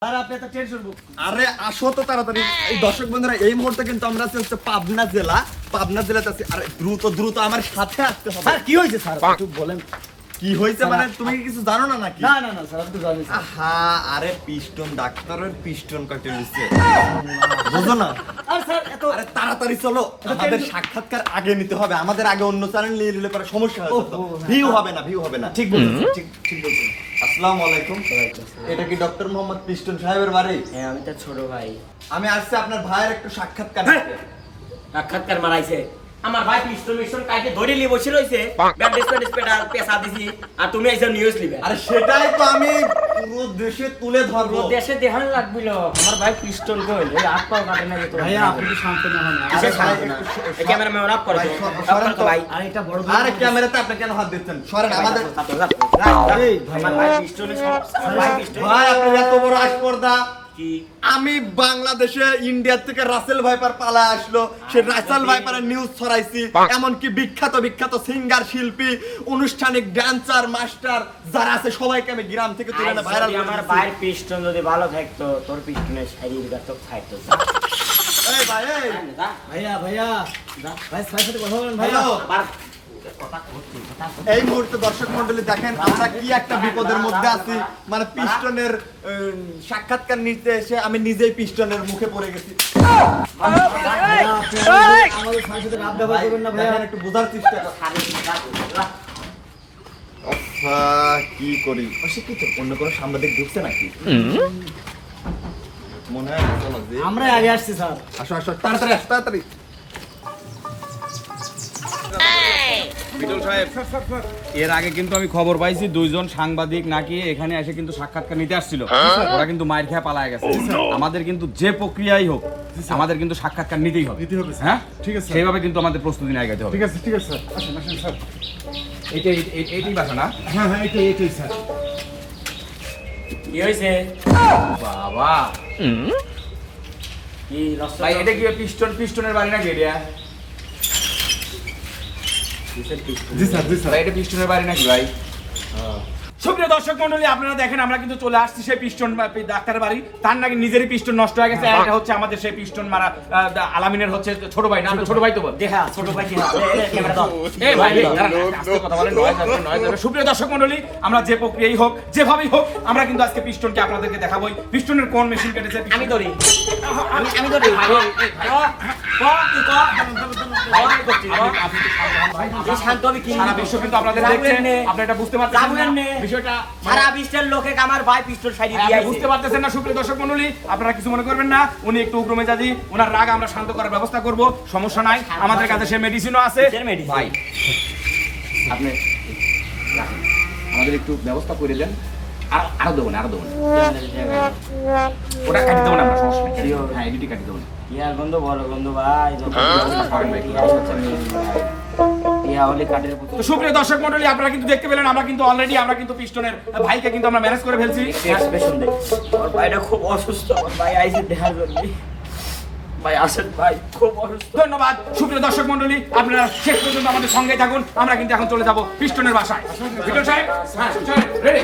আরে আসো তো তাড়াতাড়ি। এই দর্শক বন্ধুরা, এই মুহূর্তে কিন্তু আমরা আছি হচ্ছে পাবনা জেলাতে আছি। আরে দ্রুত আমার সাথে আসতে হবে। স্যার কি হয়েছে স্যার একটু বলেন। কি হয়েছে মানে তুমি কি কিছু জানো না নাকি? না স্যার আমি তো জানি স্যার। হ্যাঁ, আরে পিস্টন ডাক্তারের পিস্টন কাটে দিচ্ছে, বুঝো না? আর স্যার এত আরে তাড়াতাড়ি চলো, আমাদের সাক্ষাৎকার আগে নিতে হবে। আমাদের আগে অন্য চ্যানেল নিয়ে নিলে পরে সমস্যা হবে, ভিউ হবে না। ঠিক বলছেন, ঠিক বলছেন। আসসালামু আলাইকুম। এটা কি ডক্টর মোহাম্মদ পিস্টন সাহেবের বাড়ি? হ্যাঁ আমি তার ছোট ভাই। আমি আসছি আপনার ভাইয়ের একটু সাক্ষাৎকার নিতে। সাক্ষাৎকার মারাইছে আমার ভাই পিস্টন কাইতে ধরে নিয়ে বসে রইছে, ব্যান্ডেজ পেটার পেশা দিছি আর তুমি এসে নিউজ লিবে। আরে সেটাই তো আমি পুরো দেশে তুলে ধরবো। পুরো দেশে দেখান লাগবিল আমার ভাই পিস্টন কই এই হাত পাও কাটে না তো ভাইয়া আপনি কি শান্ত না হন? কিসের শান্ত না? এই ক্যামেরাম্যান অফ করে দাও, সরেন তো ভাই। আর এটা বড় আরে ক্যামেরাতে আপনি কেন হাত দিচ্ছেন? সরেন আমাদের। এই আমার ভাই পিস্টনে সব ভাই পিস্টন ভাই আপনি এত বড় আসপর্দা। কি আমি বাংলাদেশে ইন্ডিয়া থেকে রাসেল ভাইপার পালা আসলো, সে রাসেল ভাইপারের নিউজ ছড়াইছি। এমনকি বিখ্যাত সিঙ্গার, শিল্পী, আনুষ্ঠানিক ড্যান্সার, মাস্টার যারা আছে সবাইকে আমি গ্রাম থেকে তুলে এনে ভাইরাল করে আমার দিয়েছি। ভাইয়ের পিস্টন যদি ভালো থাকতো তোর পিস্টনের শারীর গাতক থাকতো। এই ভাই, এই ভাইয়া ভাই স্যারের সাথে কথা বলেন ভাইয়া। হ্যালো। আবার এই মুহূর্তে দর্শক মন্ডলী দেখেন আমরা কি একটা বিপদের মধ্যে আছি। মানে পিস্টনের সাক্ষাৎকার নিতে এসে আমি নিজেই পিস্টনের মুখে পড়ে গেছি। ভাইয়া, আপনি আমাদের স্যারের সাথে রাত ব্যবহার করবেন না ভাইয়া। দেখেন, একটু বোঝার চেষ্টা করেন। কি করি অশিক্ষিত, অন্য কোনো সাংবাদিক ঢুকছে নাকি? মনে হয় চলো যে আমরা আগে আসছি স্যার। আসো তাড়াতাড়ি। বিটল সাহেব, এর আগে কিন্তু আমি খবর পাইছি দুইজন সাংবাদিক নাকি এখানে এসে কিন্তু সাক্ষাৎকার নিতে আসছিল। ওরা কিন্তু মায়ের খেয়ে পালায় গেছে। আমাদের কিন্তু যে প্রক্রিয়াই হোক আমাদের কিন্তু সাক্ষাৎকার নিতেই হবে। হ্যাঁ ঠিক আছে, সেইভাবে কিন্তু আমাদের প্রস্তুতি নিয়ে আগাইতে হবে। ঠিক আছে স্যার। আসেন স্যার। এইটাই বাসা না? হ্যাঁ এইটাই স্যার। কি হইছে বাবা কি লস্য ভাই, এটা কি পিস্টনের বাড়ি নাকি? এটা জি স্যার ভাই, এটা পিস্টনের বাড়ি নাকি ভাই? সুপ্রিয় দর্শক মন্ডলী, আপনারা দেখেন আমরা কিন্তু চলে আসছি সেই পিস্টন ডাক্তারের বাড়ি। তার নাকি নিজেরই পিস্টন নষ্ট হয়ে গেছে। এটা হচ্ছে আমাদের সেই পিস্টন মারা আলামিনের হচ্ছে ছোট ভাই না? ছোট ভাই তো বল। দেখা ছোট ভাই ক্যামেরা দাও। এই ভাই, আস্তে কথা বলেন, নয় যাবে। সুপ্রিয় দর্শক মন্ডলী, আমরা যে প্রক্রিয়াই হোক যেভাবেই হোক আমরা কিন্তু আজকে পিস্টনকে আপনাদেরকে দেখাবোই। পিস্টনের কোন মেশিন কেটেছে আমি ধরি আমি ধরি ভাই শান্ত আমি কি সারা বিশ্ব কিন্তু আপনাদের দেখছে, আপনি এটা বুঝতে পারছেন না বিষয়টা? সারা বিশ্বের লোকে আমার ভাই পিস্টল সাইডে আপনি দিয়ে বুঝতে পারতেছেন না? সুপ্রিয় দর্শক মণ্ডলী, আপনারা কিছু মনে করবেন না, উনি একটু উগ্র মেজাজি, ওনার রাগ আমরা শান্ত করার ব্যবস্থা করব, সমস্যা নাই। আমাদের কাছে সে মেডিসিনও আছে। ভাই আপনি রাখেন, আমাদের একটু ব্যবস্থা করে দেন। আরো দেবো না ওটা কাটি দেবো না আমরা, সমস্যা নেই। হ্যাঁ, এডিটি কাটি দেবো না। ইয়ার গন্ধ বড় গন্ধ ভাই ইয়া হলে কাটের পুতুল। তো সুপ্রিয় দর্শক মণ্ডলী, আপনারা কিন্তু দেখতে পেলেন আমরা কিন্তু পিস্টনের ভাইকে কিন্তু আমরা ম্যানেজ করে ফেলছি। এক্সপ্রেশন দেখ আমার ভাইটা খুব অসুস্থ, আমার ভাই আইছে দেখার জন্য। ভাই আসেন ভাই, খুব অসুস্থ। ধন্যবাদ। সুপ্রিয় দর্শক মণ্ডলী, আপনারা শেষ পর্যন্ত আমাদের সঙ্গে থাকুন। আমরা কিন্তু এখন চলে যাব পিস্টনের বাসায়। বিটল সাহেব, হ্যাঁ চলেন, রেডি?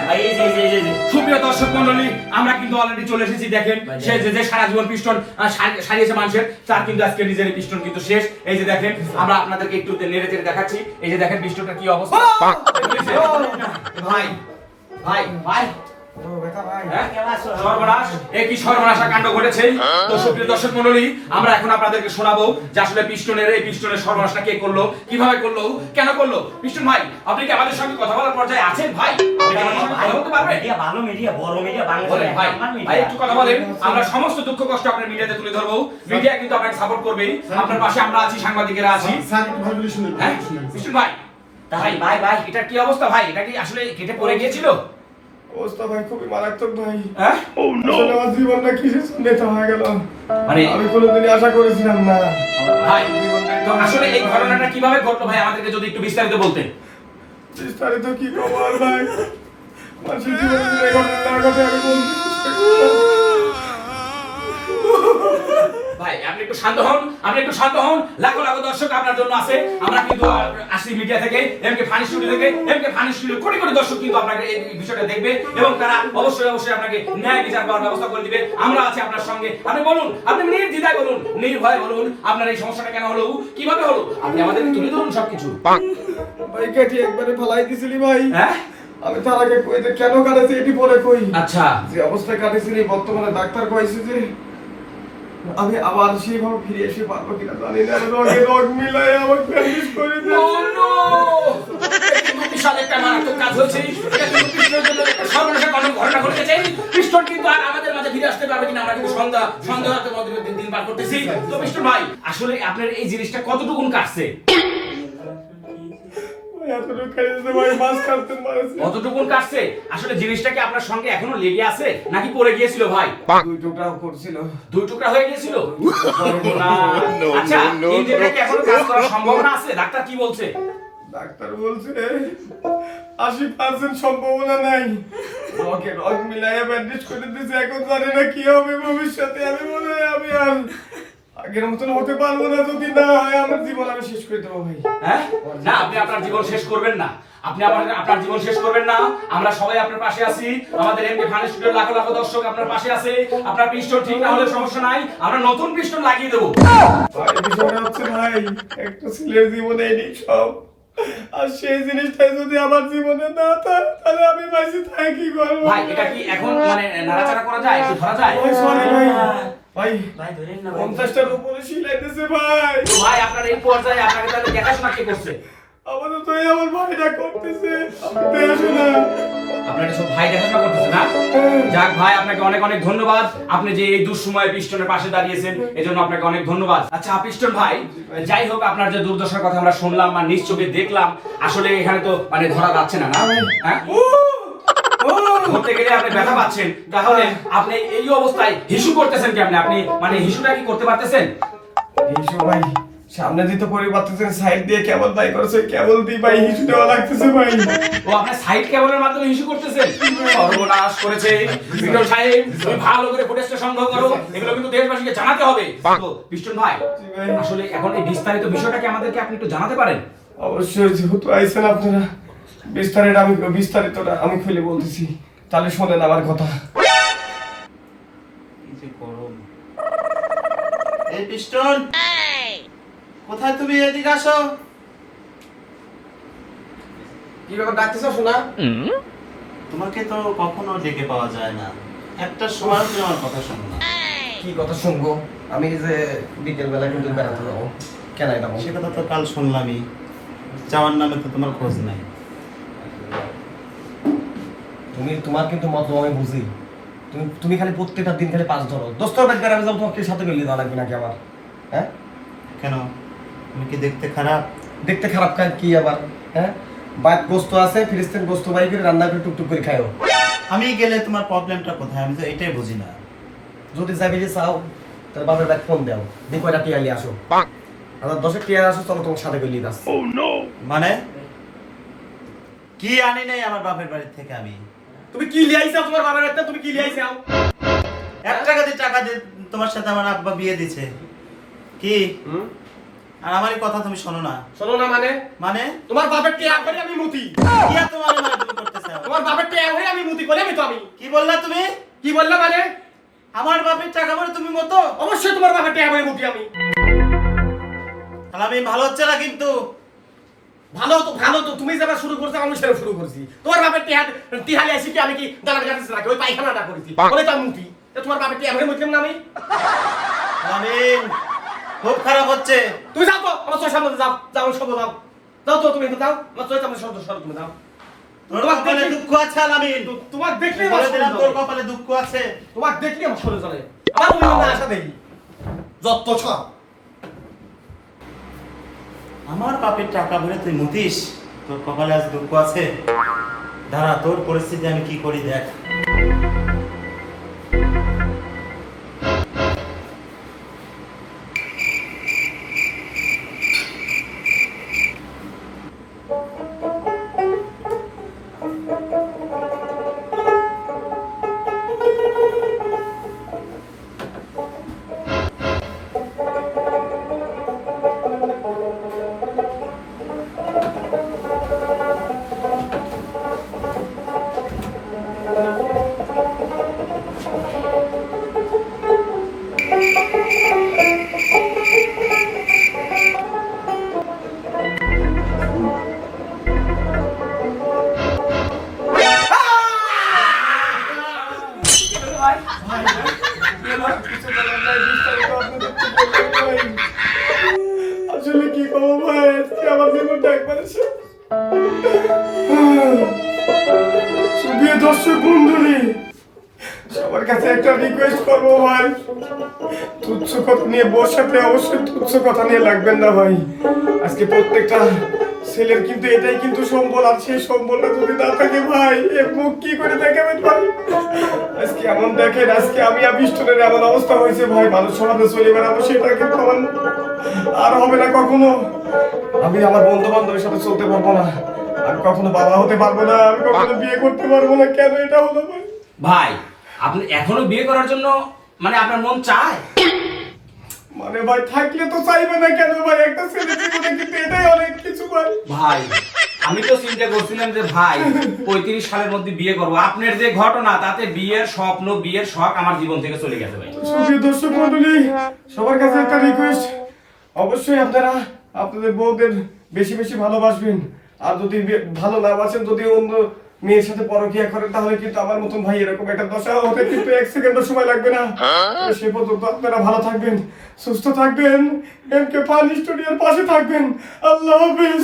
ভাই এই যে সুপ্রিয় দর্শক মণ্ডলী, আমরা কিন্তু অলরেডি চলে এসেছি। দেখেন, সে যে সারা জীবন পিস্টন সারিয়েছে মানুষের, তার কিন্তু আজকে নিজের পিস্টন কিন্তু শেষ। এই যে দেখেন, আমরা আপনাদেরকে একটু নেড়ে চেড়ে দেখাচ্ছি। এই যে দেখেন পিস্টনটা কি অবস্থা। ভাই ভাই ভাই সর্বনাশ, একই সর্বনাশা কাণ্ড ঘটেছে। তো সুপ্রিয় দর্শক মণ্ডলী, আমরা এখন আপনাদেরকে শোনাবো যে আসলে পিস্টনের সর্বনাশটা কে করলো, কিভাবে করলো, কেন করলো। পিস্টন ভাই, আপনি কি আমাদের সঙ্গে কথা বলার পর্যায়ে আছেন ভাই? আপনি কি আমাদের সঙ্গে কথা বলতে পারবেন? মিডিয়া ভালো মিডিয়া, বড় মিডিয়া, বলেন বাংলাদেশ ভাই, আমার ভাই মিডিয়া। একটু কথা বলেন। আমরা সমস্ত দুঃখ কষ্ট আপনার মিডিয়াতে তুলে ধরবো। মিডিয়া কিন্তু আপনাকে সাপোর্ট করবেই, আপনার পাশে আমরা আছি, সাংবাদিকেরা আছি। স্যার একটু ভালো করে শুনুন। হ্যাঁ পিস্টন ভাই, ভাই ভাই এটা কি অবস্থা ভাই? এটা কি আসলে কেটে পড়ে গিয়েছিল? অবস্থা ভাই খুবই মারাত্মক ভাই। হ্যাঁ, আসলে আমার জীবনটা কিসের নেতা হয়ে গেল, মানে আমি কোনোদিনই আশা করেছিলাম না। ভাই তো আসলে এই ঘটনাটা কিভাবে ঘটলো ভাই, আমাদেরকে যদি একটু বিস্তারিত বলতেন। বিস্তারিত কি খবর ভাই, মানুষের জীবনে যদি এই ঘটনা না ঘটে আমি বলছি। ভাই আপনি একটু শান্ত হন, আপনি একটু শান্ত হন। লাখো লাখো দর্শক আপনার জন্য আছে। আমরা কিন্তু আসি মিডিয়া থেকে, এমকে ফানি স্টুডিও থেকে, এমকে ফানি স্টুডিও কোটি কোটি দর্শক কিন্তু আপনাকে এই বিষয়টা দেখবে এবং তারা অবশ্যই আপনাকে ন্যায় বিচার করার ব্যবস্থা করে দিবে। আমরা আছি আপনার সঙ্গে। আপনি বলুন, আপনি নির্দ্বিধায় বলুন, নির্ভয়ে বলুন আপনার এই সমস্যাটা কেন হলো, কিভাবে হলো, আপনি আমাদের তুলে ধরুন সবকিছু। ভাই কাটি একবারে ফালাই দিছিলি ভাই। হ্যাঁ, আমি তার আগে কই যে কেন কাটেছে এটি পরে কই। আচ্ছা, যে অবস্থায় কাটেছিলি বর্তমানে ডাক্তার কইছে যে আমি আবার সেইভাবে ফিরে এসে পারবো কিনা জানি না। রগে রগ মিলাই আমার ব্যান্ডেজ করে নো দিয়েছে। নো, কিন্তু বিশাল একটা মারাত্মক কাজ হয়েছে। এটা কিন্তু কৃষ্ণের জন্য একটা সর্বনাশের ঘটনা ঘটেছে। কৃষ্ণ কিন্তু আর আমাদের মাঝে ফিরে আসতে পারবে কিনা আমরা কিন্তু সন্দেহের মধ্যে দিন পার করতেছি। তো কৃষ্ণ ভাই, আসলে আপনার এই জিনিসটা কতটুকুন কাটছে? ভাই এতটুকু খাইছে ভাই, মাছ কাটতেন মারেছে। কতটুকুন কাটছে? আসলে জিনিসটা কি আপনার সঙ্গে এখনো লেগে আছে নাকি পড়ে গিয়েছিল ভাই? দুই টুকরা করছিল। দুই টুকরা হয়ে গিয়েছিল? না। আচ্ছা, এই জায়গায় কি এখনো কাজ করার সম্ভাবনা আছে? ডাক্তার কি বলছে? ডাক্তার বলছে 80% সম্ভাবনা নাই। রগে রগ মিলাইয়া ব্যান্ডেজ করে দিয়েছে। এখন জানি না কি হবে ভবিষ্যতে। আমি মনে হয় আমি আর আগের মতন হতে পারবো না। যদি না হয় আমার জীবন আমি শেষ করে দেবো ভাই। হ্যাঁ? না, আপনি আপনার জীবন শেষ করবেন না। আপনি আপনার জীবন শেষ করবেন না। আমরা সবাই আপনার পাশে আছি। আমাদের এমকে ফানি স্টুডিওর লাখো লাখো দর্শক আপনার পাশে আছে। আপনার পিস্টন ঠিক না হলে সমস্যা নাই, আমরা নতুন পিস্টন লাগিয়ে দেবো। ভাই বিষয়টা হচ্ছে ভাই, একটা ছেলের জীবনে এই সব, আর সেই জিনিসটাই যদি আমার জীবনে না থাকে তাহলে আমি বাঁচি থাকি কি করবো? ভাই, এটা কি এখন মানে নাড়াচাড়া করা যায়, একটু ধরা যায়? ভাই সরি ভাই। ভাই ভাই ধরেন না ভাই। 50টার উপরে সিলাইতেছে ভাই। ভাই, আপনার এই পর্যায়ে আপনাকে তাহলে দেখাশোনা কে করছে? আমাদের তো এই আমার ভাইটা করতেছে, আমি দেখাশোনা। আপনার সব ভাই দেখাশোনা করতেছে না? যাক ভাই, আপনাকে অনেক অনেক ধন্যবাদ। আপনি যে এই দুঃসময়ে পিস্টনের পাশে দাঁড়িয়েছেন এজন্য আপনাকে অনেক ধন্যবাদ। আচ্ছা পিস্টন ভাই, যাই হোক আপনার যে দুর্দশার কথা আমরা শুনলাম আর নিজ চোখে দেখলাম, আসলে এখানে তো মানে ধরা যাচ্ছে না, না? হ্যাঁ, ধরতে গেলে আপনি ব্যথা পাচ্ছেন, তাহলে আপনি এই অবস্থায় হিসু করতেছেন কি? আপনি মানে হিসুটা কি করতে পারতেছেন? এইসব ভাই সামনে দিতে করে পারতেছেন, সাইড দিয়ে কেবল বাই করেছে, কেবল দিয়ে ভাই হিসু দেওয়া লাগতেছে ভাই। ও, আপনার সাইড কেবলের মাধ্যমে হিসু করতেছেন? সর্বনাশ করেছে বিটল সাহেব, তুমি ভালো করে ফুটেজটা সংগ্রহ করো, এগুলো কিন্তু দেশবাসীকে জানাতে হবে। তো পিস্টন ভাই, ভাই। আসলে এখন এই বিস্তারিত বিষয়টাকে আমাদেরকে আপনি একটু জানাতে পারেন? অবশ্যই, যেহেতু আইছেন আপনারা, বিস্তারিতটা আমি খুলে বলতেছি, তাহলে শোনেন আমার কথা। এই পিস্টন, কোথায় তুমি? এদিকে আসো। কি ব্যাপার ডাকতেছ শোনা? তোমাকে তো কখনো ডেকে পাওয়া যায় না, একটা সময় তুমি আমার কথা শোনো না। কি কথা শুনবো? আমি যে বিকেল বেলা কিন্তু বেড়াতে যাবো, কেন যাবো? সে কথা তো কাল শুনলামই, যাওয়ার নামে তো তোমার খোঁজ নাই। তোমার কিন্তু মত আমি বুঝি। তুমি খালি প্রত্যেকটা দিন খালি পাঁচ ধরো, দোস্তর বাড়ি বেড়াবে যাবো, তোমাকে সাথে গেলে দেওয়া লাগবে নাকি আমার? হ্যাঁ কেন, তুমি কি দেখতে খারাপ? দেখতে খারাপ খায় কি আবার? হ্যাঁ, বাইক গোস্ত আছে, ফিলিস্তিন গোস্ত বাই করে রান্না করে টুকটুক করে খাইও। আমি গেলে তোমার প্রবলেমটা কোথায়, আমি তো এটাই বুঝি না। যদি যাবি যে চাও তাহলে বাবার ব্যাগ ফোন দাও, দি কয়টা টিয়ালি আসো, আমার 10 টিয়ালি আসো, চলো তোমার সাথে গেলে দাস। মানে কি আনি নাই আমার বাপের বাড়ি থেকে আমি? তুমি কি লিয়াইছো তোমার বাবার হাতে? তুমি কি লিয়াইছো? 1 টাকা দিয়ে তোমার সাথে আমার আব্বা বিয়ে দিছে কি? আর আমারই কথা তুমি শোনো না? শোনো না মানে? মানে তোমার বাপের টিয়া করে আমি মুতি। কি আর তোমার মানে তুমি করতেছ? তোমার বাপের টিয়া করে আমি মুতি করে আমি তো আমি কি বললা তুমি? কি বললা মানে? আমার বাপের টাকা মানে তুমি মতো? অবশ্যই তোমার বাপের টিয়া করে মুতি আমি। তাহলে আমি ভালো হচ্ছে না কিন্তু। ভালো তো তুমি যারা শুরু করছো আমি সেটা শুরু করছি। তোমার বাপের টিহালি আসি কি আমি কি দাঁড়া গাছে রাখি ওই পায়খানাটা করেছি বলে তো আমি মুতি। তোমার বাপের টিয়া করে মুতলাম না আমি? আমি খুব খারাপ হচ্ছে। তুমি যাও তো আমার চোখের সামনে যাও, যাও সব যাও, যাও তো তুমি যাও, আমার চোখের সামনে সব সব তুমি যাও। তোর কপালে দুঃখ আছে আলামিন, তোমার দেখলে বলে দিলাম তোর কপালে দুঃখ আছে। তোমার দেখলে আমার সরে চলে, আমার মনে হয় আশা দেখি যত সব। আমার বাপের টাকা ভরে তুই মুতিস, তোর কপালে আজ দুঃখ আছে? দাঁড়া, তোর পরিস্থিতি আমি কি করি দেখ। আসলে কি করবো ভাই, আজকে আমার জীবনটা একবারে শেষ। প্রিয় দর্শক মন্ডলী, সবার কাছে একটা রিকোয়েস্ট করবো ভাই, তুচ্ছ কথা নিয়ে বসাতে অবশ্যই তুচ্ছ কথা নিয়ে লাগবেন না ভাই। আজকে প্রত্যেকটা ছেলের কিন্তু এটাই কিন্তু সম্বল, আর সেই সম্বলটা যদি না থাকে ভাই এর মুখ কি করে দেখাবেন ভাই। আজকে এমন দেখেন, আজকে আমি আবিষ্টনের এমন অবস্থা হয়েছে ভাই, মানুষ সমাজে চলে বেড়াবো সেটা কিন্তু আমার আর হবে না কখনো। আমি আমার বন্ধু বান্ধবের সাথে চলতে পারবো না, আমি কখনো বাবা হতে পারবো না, আমি কখনো বিয়ে করতে পারবো না। কেন এটা হলো ভাই? ভাই আপনি এখনো বিয়ে করার জন্য মানে আপনার মন চায়? মানে ভাই থাকলে তো চাইবে না কেন ভাই, একটা ছেলে জীবনে কিন্তু এটাই অনেক কিছু ভাই। ভাই আমি তো চিন্তা করছিলাম যে ভাই 35 সালের মধ্যে বিয়ে করবো, আপনার যে ঘটনা তাতে বিয়ের স্বপ্ন বিয়ের শখ আমার জীবন থেকে চলে গেছে ভাই। সুপ্রিয় দর্শক মন্ডলী, সবার কাছে একটা রিকোয়েস্ট, অবশ্যই আপনারা আপনাদের বউদের বেশি বেশি ভালোবাসবেন, আর যদি ভালো না বাসেন, যদি অন্য মেয়ের সাথে পরকীয়া করেন, তাহলে কিন্তু আমার মতন ভাই এরকম একটা দশা হতে কিন্তু 1 সেকেন্ডও সময় লাগবে না। সে পর্যন্ত আপনারা ভালো থাকবেন, সুস্থ থাকবেন, এমকে ফান স্টুডিওর পাশে থাকবেন। আল্লাহ হাফেজ।